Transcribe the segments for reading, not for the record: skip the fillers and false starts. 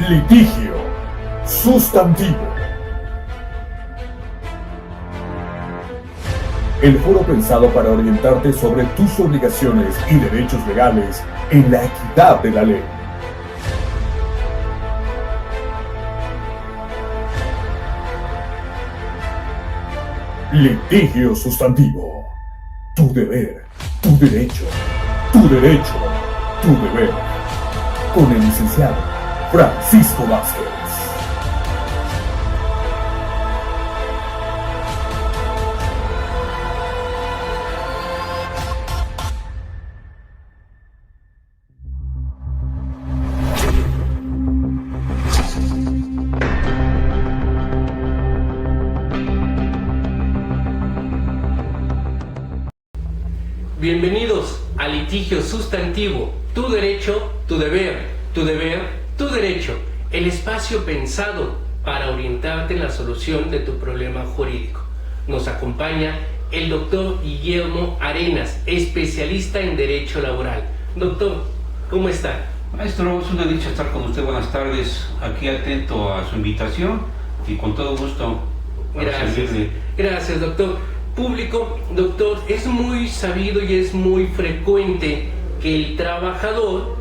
Litigio sustantivo. El foro pensado para orientarte sobre tus obligaciones y derechos legales en la equidad de la ley. Litigio sustantivo. Tu deber, tu derecho, tu derecho, tu deber. Con el licenciado Francisco Vázquez. Bienvenidos a Litigio Sustantivo, tu derecho, tu deber, tu deber, tu derecho, el espacio pensado para orientarte en la solución de tu problema jurídico. Nos acompaña el doctor Guillermo Arenas, especialista en Derecho Laboral. Doctor, ¿cómo está? Maestro, es una dicha estar con usted. Buenas tardes, aquí atento a su invitación y con todo gusto para servirle. Gracias, doctor. Público, doctor, es muy sabido y es muy frecuente que el trabajador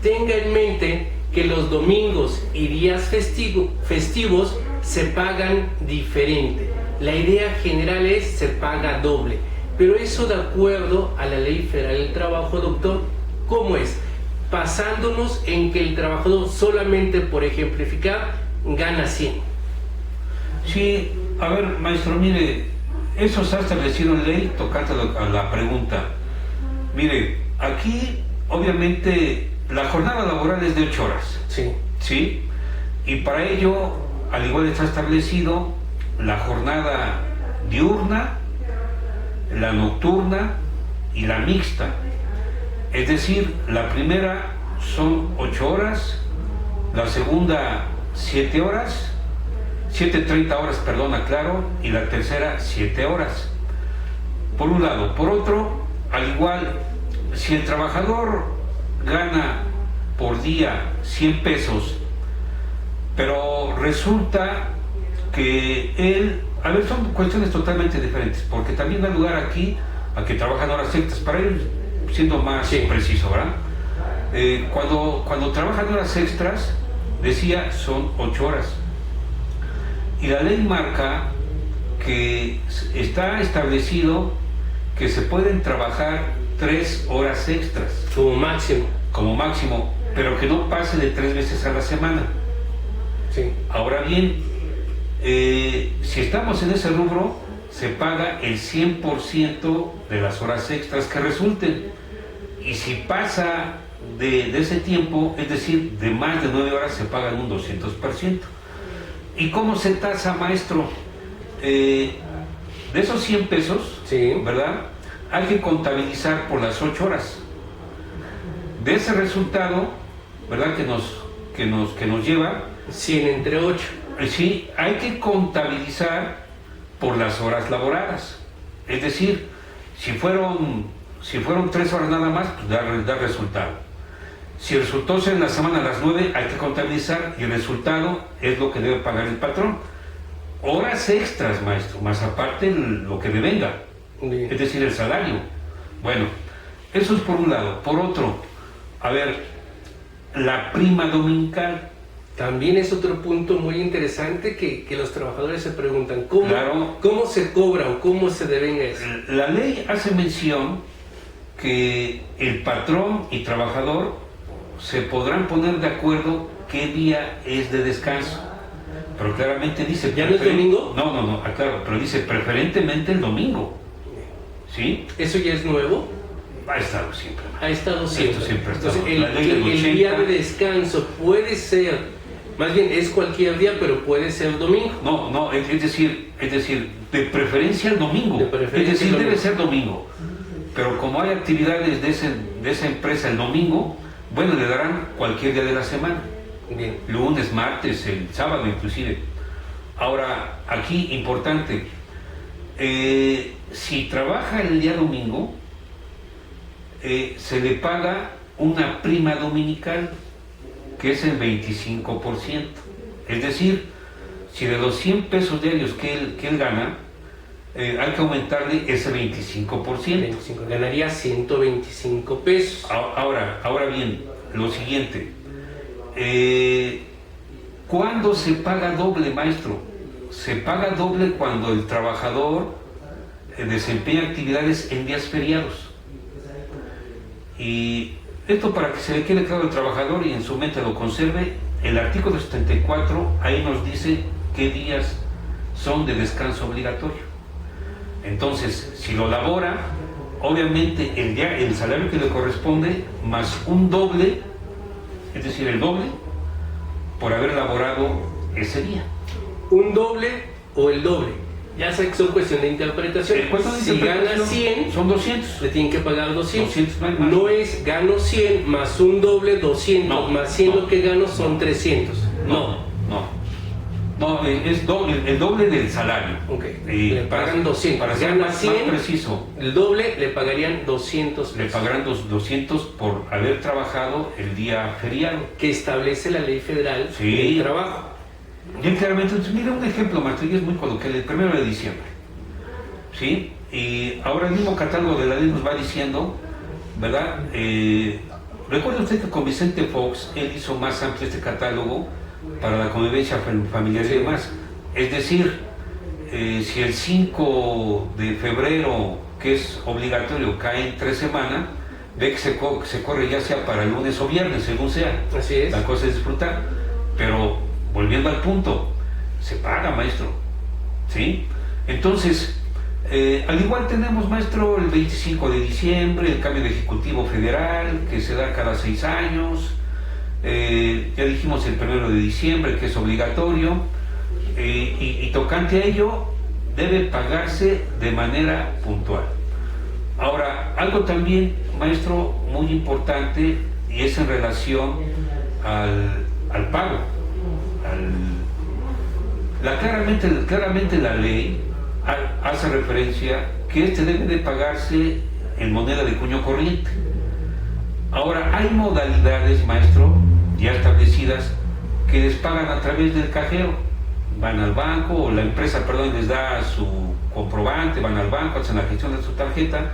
tenga en mente que los domingos y días festivos se pagan diferente. La idea general es se paga doble, pero eso de acuerdo a la Ley Federal del Trabajo, doctor, ¿cómo es? Basándonos en que el trabajador solamente, por ejemplificar, gana 100. Sí, a ver, maestro, mire, eso se ha establecido en ley, tocante a la pregunta. Mire, aquí obviamente la jornada laboral es de 8 horas. Sí. ¿Sí? Y para ello, al igual está establecido la jornada diurna, la nocturna y la mixta. Es decir, la primera son 8 horas, la segunda 7 horas, 7:30 horas, perdón, aclaro, y la tercera 7 horas. Por un lado. Por otro, al igual, si el trabajador gana por día 100 pesos, pero resulta que él, a ver, son cuestiones totalmente diferentes, porque también da lugar aquí a que trabajan horas extras, para ir siendo más preciso, ¿verdad? Cuando trabajan horas extras, decía, son 8 horas. Y la ley marca que está establecido que se pueden trabajar 3 horas extras. Como máximo, pero que no pase de 3 veces a la semana. Sí. Ahora bien, si estamos en ese rubro, se paga el 100% de las horas extras que resulten. Y si pasa de ese tiempo, es decir, de más de 9 horas, se pagan un 200%. ¿Y cómo se tasa, maestro? De esos 100 pesos, sí, ¿verdad? Hay que contabilizar por las 8 horas. De ese resultado, ¿verdad? Que nos lleva 100 entre 8. Sí, hay que contabilizar por las horas laboradas. Es decir, si fueron 3 horas nada más, pues da resultado. Si resultó ser en la semana a las 9, hay que contabilizar y el resultado es lo que debe pagar el patrón. Horas extras, maestro, más aparte lo que me venga, Bien. Es decir, el salario. Bueno, eso es por un lado. Por otro, a ver, la prima dominical. También es otro punto muy interesante que los trabajadores se preguntan, ¿cómo, Claro. ¿cómo se cobra o cómo se devenga eso? La ley hace mención que el patrón y trabajador se podrán poner de acuerdo qué día es de descanso, pero claramente dice... ¿Ya no es domingo? No, claro, pero dice preferentemente el domingo, ¿sí? ¿Eso ya es nuevo? Ha estado siempre. Ha estado siempre. Esto siempre ha estado. Entonces, el día de descanso puede ser, más bien es cualquier día, pero puede ser domingo. No, es decir, de preferencia el domingo. Es decir, debe ser domingo. Pero como hay actividades de esa empresa el domingo, bueno, le darán cualquier día de la semana. Bien. Lunes, martes, el sábado inclusive. Ahora, aquí importante, si trabaja el día domingo, se le paga una prima dominical que es el 25%. Es decir, si de los 100 pesos diarios que él gana, hay que aumentarle ese 25%. Ganaría 125 pesos. Ahora bien, lo siguiente. ¿Cuándo se paga doble, maestro? Se paga doble cuando el trabajador desempeña actividades en días feriados. Y esto, para que se le quede claro al trabajador y en su mente lo conserve, el artículo 74 ahí nos dice qué días son de descanso obligatorio. Entonces, si lo labora, obviamente el salario que le corresponde más un doble, es decir, el doble, por haber laborado ese día. Un doble o el doble. Ya sé que son cuestión de interpretación. Si gana 100, son 200. Le tienen que pagar 200. 200 no hay más. No es gano 100 más un doble 200, No, más 100 no. lo que gano son 300. No, es doble, el doble del salario. Ok, le pagan 200. Para ser Gana más 100, preciso, el doble le pagarían 200 pesos. le pagarán 200 por haber trabajado el día feriado. Que establece la ley federal Sí. del trabajo. Bien claramente, entonces, mira un ejemplo, maestro, y es muy coloquial, el 1 de diciembre. ¿Sí? Y ahora el mismo catálogo de la ley nos va diciendo, ¿verdad? Recuerda usted que con Vicente Fox, él hizo más amplio este catálogo para la convivencia familiar y demás. Es decir, si el 5 de febrero, que es obligatorio, cae en 3 semanas, ve que se corre ya sea para el lunes o viernes, según sea. Así es. La cosa es disfrutar. Pero, volviendo al punto, se paga, maestro. ¿Sí? Entonces, al igual tenemos, maestro, el 25 de diciembre, el cambio de Ejecutivo Federal, que se da cada 6 años. Ya dijimos el 1 de diciembre, que es obligatorio. Y tocante a ello, debe pagarse de manera puntual. Ahora, algo también, maestro, muy importante, y es en relación al pago. Claramente la ley hace referencia que este debe de pagarse en moneda de cuño corriente. Ahora, hay modalidades, maestro, ya establecidas, que les pagan a través del cajero. Van al banco, o la empresa, les da su comprobante, van al banco, hacen la gestión de su tarjeta,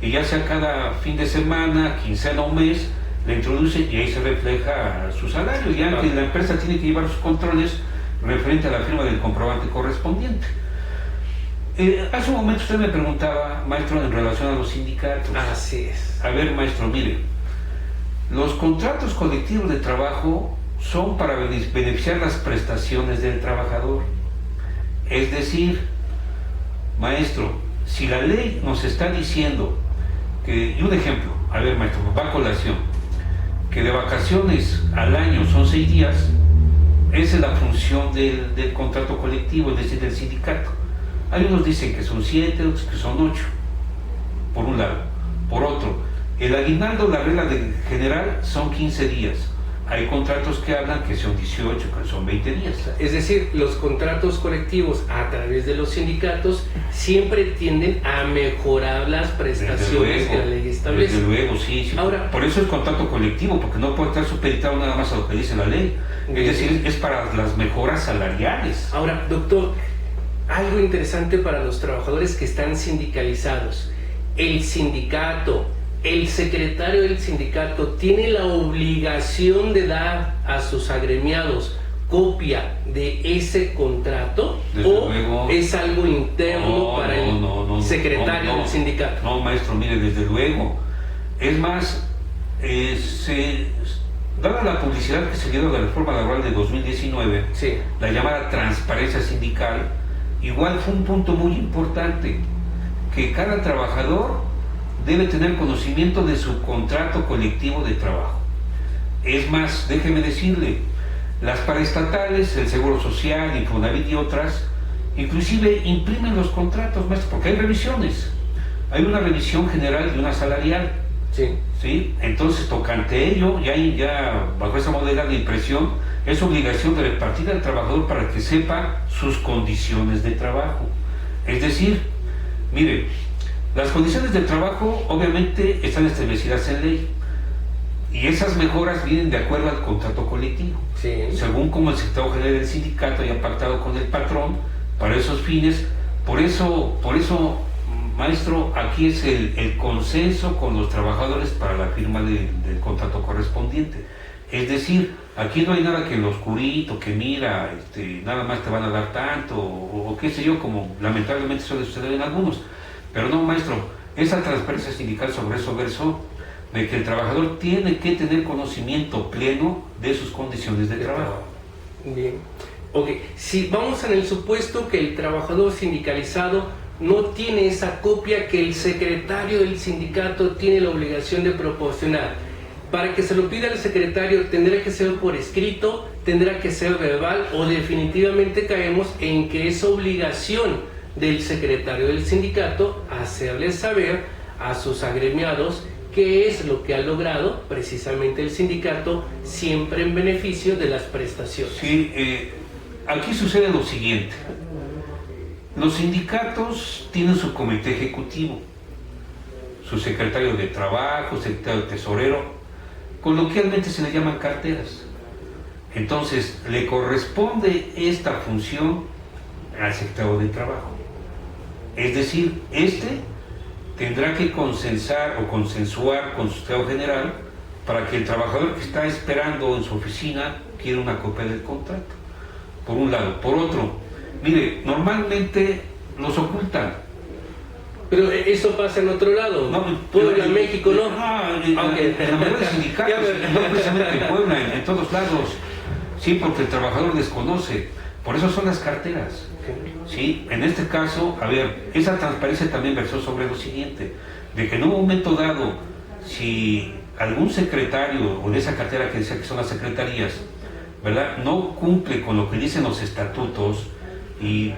y ya sea cada fin de semana, quincena o mes, le introducen y ahí se refleja su salario. Y antes la empresa tiene que llevar sus controles referente a la firma del comprobante correspondiente. Hace un momento usted me preguntaba, maestro, en relación a los sindicatos. Así es. A ver, maestro, mire, los contratos colectivos de trabajo son para beneficiar las prestaciones del trabajador. Es decir, maestro, si la ley nos está diciendo que, y un ejemplo, a ver, maestro, va a colación, que de vacaciones al año son 6 días, esa es la función del contrato colectivo, es decir, del sindicato. Algunos dicen que son 7, otros que son 8, por un lado. Por otro, el aguinaldo, la regla general, son 15 días. Hay contratos que hablan que son 18, que son 20 días. Es decir, los contratos colectivos a través de los sindicatos siempre tienden a mejorar las prestaciones que la ley establece. Desde luego, sí. Ahora, por eso es contrato colectivo, porque no puede estar supeditado nada más a lo que dice la ley. Es decir, es para las mejoras salariales. Ahora, doctor, algo interesante para los trabajadores que están sindicalizados. El sindicato, el secretario del sindicato tiene la obligación de dar a sus agremiados copia de ese contrato. Desde o luego. Es algo interno para el secretario del sindicato. No, maestro, mire, desde luego. Es más, dada la publicidad que se dio de la reforma laboral de 2019, sí, la llamada transparencia sindical, igual fue un punto muy importante, que cada trabajador debe tener conocimiento de su contrato colectivo de trabajo. Es más, déjeme decirle, las paraestatales, el Seguro Social, Infonavit y otras, inclusive imprimen los contratos, maestro, porque hay revisiones. Hay una revisión general y una salarial. sí. ¿Sí? Entonces, tocante ello, ya bajo esa modalidad de impresión, es obligación de repartir al trabajador para que sepa sus condiciones de trabajo. Es decir, mire, las condiciones de trabajo obviamente están establecidas en ley Y esas mejoras vienen de acuerdo al contrato colectivo, Sí. según como el secretario general del sindicato haya pactado con el patrón para esos fines. Por eso, maestro, aquí es el consenso con los trabajadores para la firma del contrato correspondiente. Es decir, aquí no hay nada que en lo oscurito, que mira, nada más te van a dar tanto, o qué sé yo, como lamentablemente suele suceder en algunos. Pero no, maestro, esa transparencia sindical sobre eso versó de que el trabajador tiene que tener conocimiento pleno de sus condiciones de trabajo. Bien. Ok, si vamos en el supuesto que el trabajador sindicalizado no tiene esa copia que el secretario del sindicato tiene la obligación de proporcionar, para que se lo pida al secretario, ¿tendrá que ser por escrito, tendrá que ser verbal, o definitivamente caemos en que es obligación del secretario del sindicato hacerle saber a sus agremiados qué es lo que ha logrado precisamente el sindicato, siempre en beneficio de las prestaciones? Sí, aquí sucede lo siguiente. Los sindicatos tienen su comité ejecutivo, su secretario de trabajo, secretario tesorero, coloquialmente se le llaman carteras. Entonces, le corresponde esta función al secretario de trabajo. Es decir, tendrá que consensar o consensuar con su secretario general para que el trabajador que está esperando en su oficina quiera una copia del contrato. Por un lado. Por otro, mire, normalmente los ocultan. Pero eso pasa en otro lado. No, Puebla, México, ¿no? En la mayoría de sindicatos, no precisamente en Puebla, en todos lados. Sí, porque el trabajador desconoce. Por eso son las carteras. Sí, en este caso, a ver, esa transparencia también versó sobre lo siguiente, de que en un momento dado, si algún secretario o de esa cartera que decía que son las secretarías, ¿verdad?, no cumple con lo que dicen los estatutos y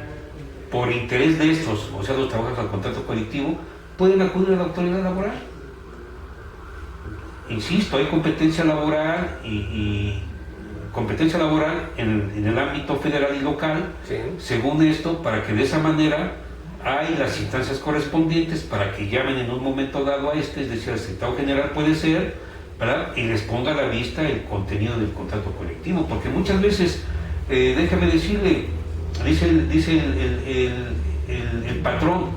por interés de estos, o sea, los trabajadores al contrato colectivo, pueden acudir a la autoridad laboral. Insisto, hay competencia laboral y competencia laboral en el ámbito federal y local, Sí. según esto, para que de esa manera hay las instancias correspondientes para que llamen en un momento dado a es decir, al secretario general puede ser, ¿verdad?, y les ponga a la vista el contenido del contrato colectivo, porque muchas veces, déjame decirle, dice el patrón,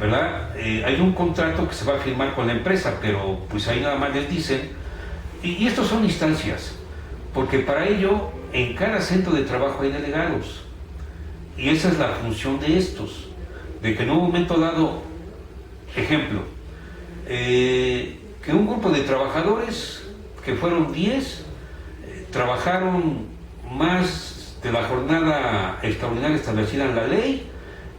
¿verdad?, hay un contrato que se va a firmar con la empresa, pero pues ahí nada más les dicen, y estos son instancias, porque para ello en cada centro de trabajo hay delegados, y esa es la función de estos, de que en un momento dado, ejemplo, que un grupo de trabajadores, que fueron 10, trabajaron más de la jornada extraordinaria establecida en la ley,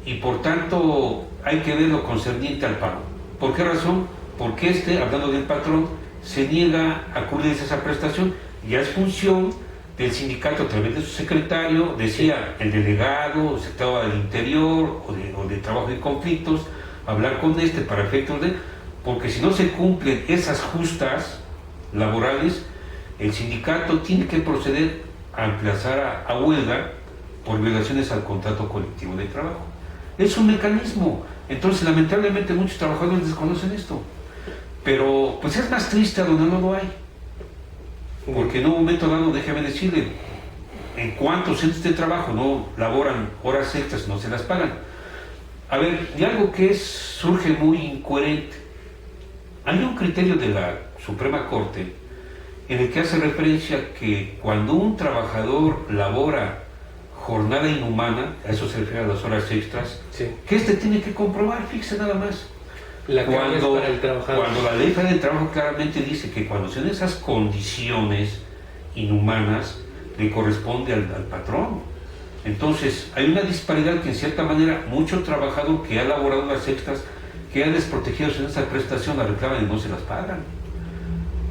y por tanto hay que ver lo concerniente al pago. ¿Por qué razón? Porque hablando del patrón, se niega a cubrirse esa prestación. Ya es función del sindicato a través de su secretario, decía el delegado, el secretario del Interior o de Trabajo y Conflictos, hablar con para efectos de, porque si no se cumplen esas justas laborales, el sindicato tiene que proceder a emplazar a huelga por violaciones al contrato colectivo de trabajo. Es un mecanismo. Entonces, lamentablemente, muchos trabajadores desconocen esto. Pero, pues es más triste a donde no lo hay. Porque en un momento dado, déjeme decirle, en cuántos centros de trabajo no laboran horas extras, no se las pagan. A ver, y algo que surge muy incoherente. Hay un criterio de la Suprema Corte en el que hace referencia que cuando un trabajador labora jornada inhumana, a eso se refiere a las horas extras, Sí. que tiene que comprobar, fíjese nada más. La carga es para el trabajador. Cuando la Ley Federal del Trabajo claramente dice que cuando son esas condiciones inhumanas, le corresponde al patrón. Entonces, hay una disparidad que en cierta manera mucho trabajador que ha laborado las extras, que ha desprotegido en esa prestación, la reclaman y no se las pagan.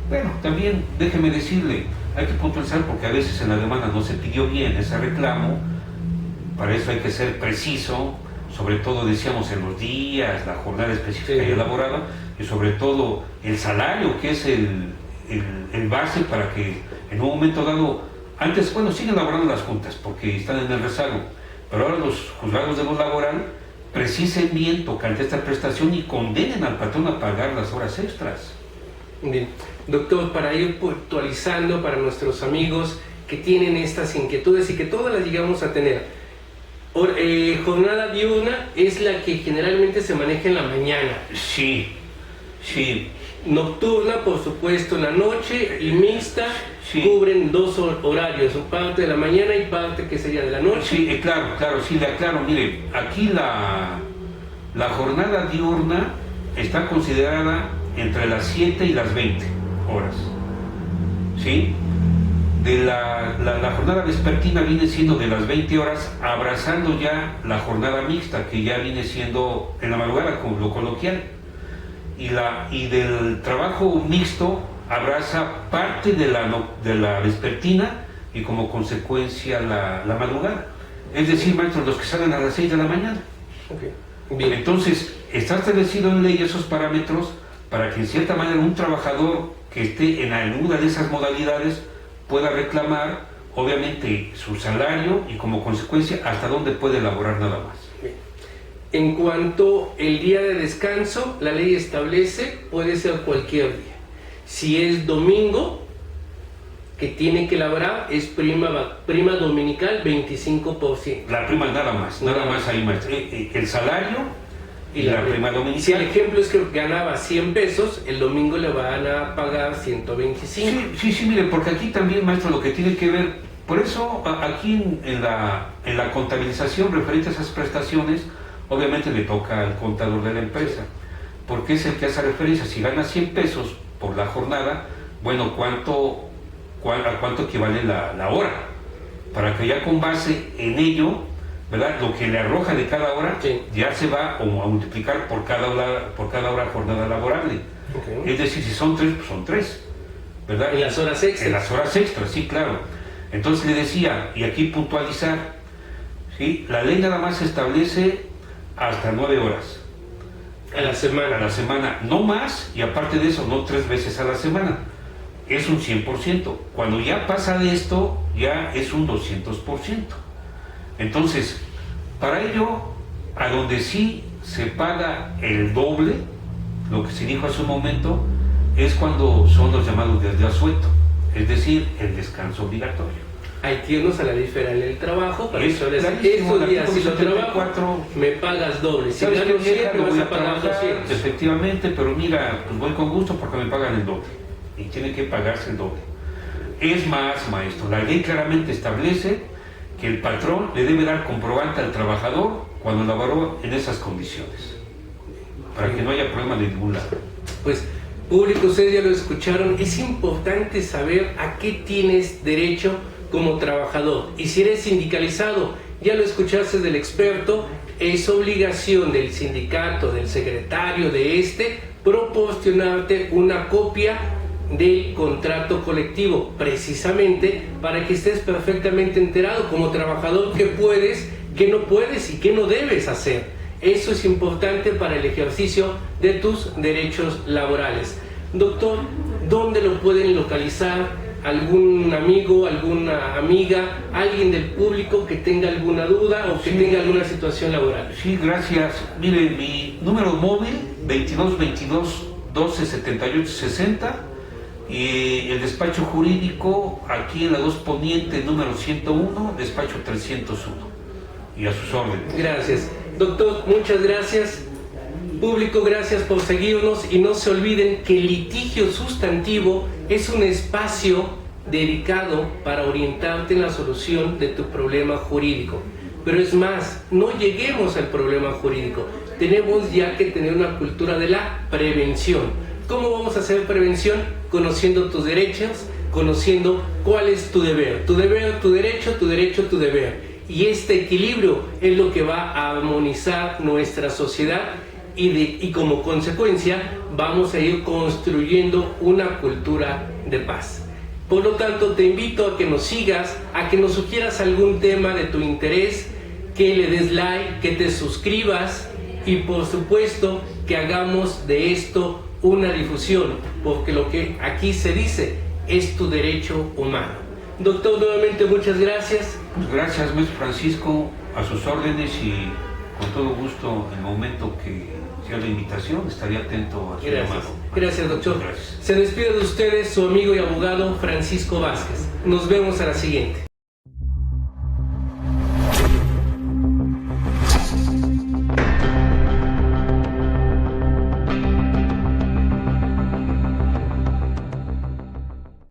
Bueno, también déjeme decirle, hay que puntualizar porque a veces en la demanda no se pidió bien ese reclamo, para eso hay que ser preciso, sobre todo decíamos en los días, la jornada específica y elaborada, y sobre todo el salario, que es el base para que en un momento dado, antes, bueno, siguen elaborando las juntas porque están en el rezago, pero ahora los juzgados de lo laboral precisen bien tocante esta prestación y condenen al patrón a pagar las horas extras. Bien, doctor, para ir puntualizando para nuestros amigos que tienen estas inquietudes y que todas las llegamos a tener, jornada diurna es la que generalmente se maneja en la mañana. Sí, sí. Nocturna, por supuesto, en la noche, y mixta, Sí. cubren dos horarios, parte de la mañana y parte que sería de la noche. Sí, claro, sí, le aclaro. Mire, aquí la jornada diurna está considerada entre las 7 y las 20 horas. ¿Sí? De la jornada vespertina viene siendo de las 20 horas, abrazando ya la jornada mixta, que ya viene siendo en la madrugada, con lo coloquial. Y del trabajo mixto abraza parte de la vespertina y como consecuencia la madrugada. Es decir, maestros, los que salen a las 6 de la mañana. Okay. Bien. Entonces, está establecido en ley esos parámetros para que en cierta manera un trabajador que esté en alguna de esas modalidades pueda reclamar, obviamente, su salario y como consecuencia hasta dónde puede laborar nada más. En cuanto al día de descanso, la ley establece, puede ser cualquier día. Si es domingo, que tiene que laborar, es prima dominical 25%. La prima nada más ahí, maestro. El salario y la prima dominical. Si el ejemplo es que ganaba 100 pesos, el domingo le van a pagar 125. Sí, mire, porque aquí también, maestro, lo que tiene que ver, por eso aquí en la contabilización referente a esas prestaciones, obviamente le toca al contador de la empresa, porque es el que hace referencia. Si gana 100 pesos por la jornada, bueno, ¿a cuánto equivale la hora? Para que ya con base en ello, ¿verdad?, lo que le arroja de cada hora, sí, ya se va a multiplicar por cada hora jornada laborable. Okay. Es decir, si son 3, pues son 3, ¿verdad? En las horas extras. En las horas extras, sí, claro. Entonces le decía, y aquí puntualizar, ¿sí?, la ley nada más establece hasta 9 horas. A la semana. A la semana, no más, y aparte de eso, no 3 veces a la semana. Es un 100%. Cuando ya pasa de esto, ya es un 200%. Entonces, para ello, a donde sí se paga el doble, lo que se dijo hace un momento, es cuando son los llamados días de asueto, es decir, el descanso obligatorio. Hay que irnos a la ley federal del trabajo para Estos días, si lo trabajo, me pagas doble. Si ¿Sabes gano qué, 100, vieja? me Lo vas voy a pagar trabajar, 200. efectivamente, pero mira, pues voy con gusto porque me pagan el doble. Y tiene que pagarse el doble. Es más, maestro, la ley claramente establece que el patrón le debe dar comprobante al trabajador cuando laboró en esas condiciones, para que no haya problema de ningún lado. Pues, público, ustedes ya lo escucharon, es importante saber a qué tienes derecho como trabajador. Y si eres sindicalizado, ya lo escuchaste del experto, es obligación del sindicato, del secretario proporcionarte una copia del contrato colectivo, precisamente para que estés perfectamente enterado como trabajador qué puedes, qué no puedes y qué no debes hacer. Eso es importante para el ejercicio de tus derechos laborales. Doctor, ¿dónde lo pueden localizar? ¿Algún amigo, alguna amiga, alguien del público que tenga alguna duda o que tenga alguna situación laboral? Sí, gracias. Mire, mi número móvil, 2222 12 78 60, y el despacho jurídico aquí en la 2 Poniente, número 101, despacho 301. Y a sus órdenes. Gracias. Doctor, muchas gracias. Público, gracias por seguirnos, y no se olviden que el litigio sustantivo es un espacio dedicado para orientarte en la solución de tu problema jurídico. Pero es más, no lleguemos al problema jurídico, tenemos ya que tener una cultura de la prevención. ¿Cómo vamos a hacer prevención? Conociendo tus derechos, conociendo cuál es tu deber, tu derecho, tu derecho, tu deber. Y este equilibrio es lo que va a armonizar nuestra sociedad, y como consecuencia vamos a ir construyendo una cultura de paz. Por lo tanto, te invito a que nos sigas, a que nos sugieras algún tema de tu interés, que le des like, que te suscribas, y por supuesto que hagamos de esto una difusión, porque lo que aquí se dice es tu derecho humano. Doctor, nuevamente muchas gracias. Pues gracias, maestro Francisco, a sus órdenes, y con todo gusto, en el momento que a la invitación, estaré atento a su Gracias. llamado. Gracias, doctor. Gracias. Se despide de ustedes su amigo y abogado Francisco Vázquez. Nos vemos a la siguiente.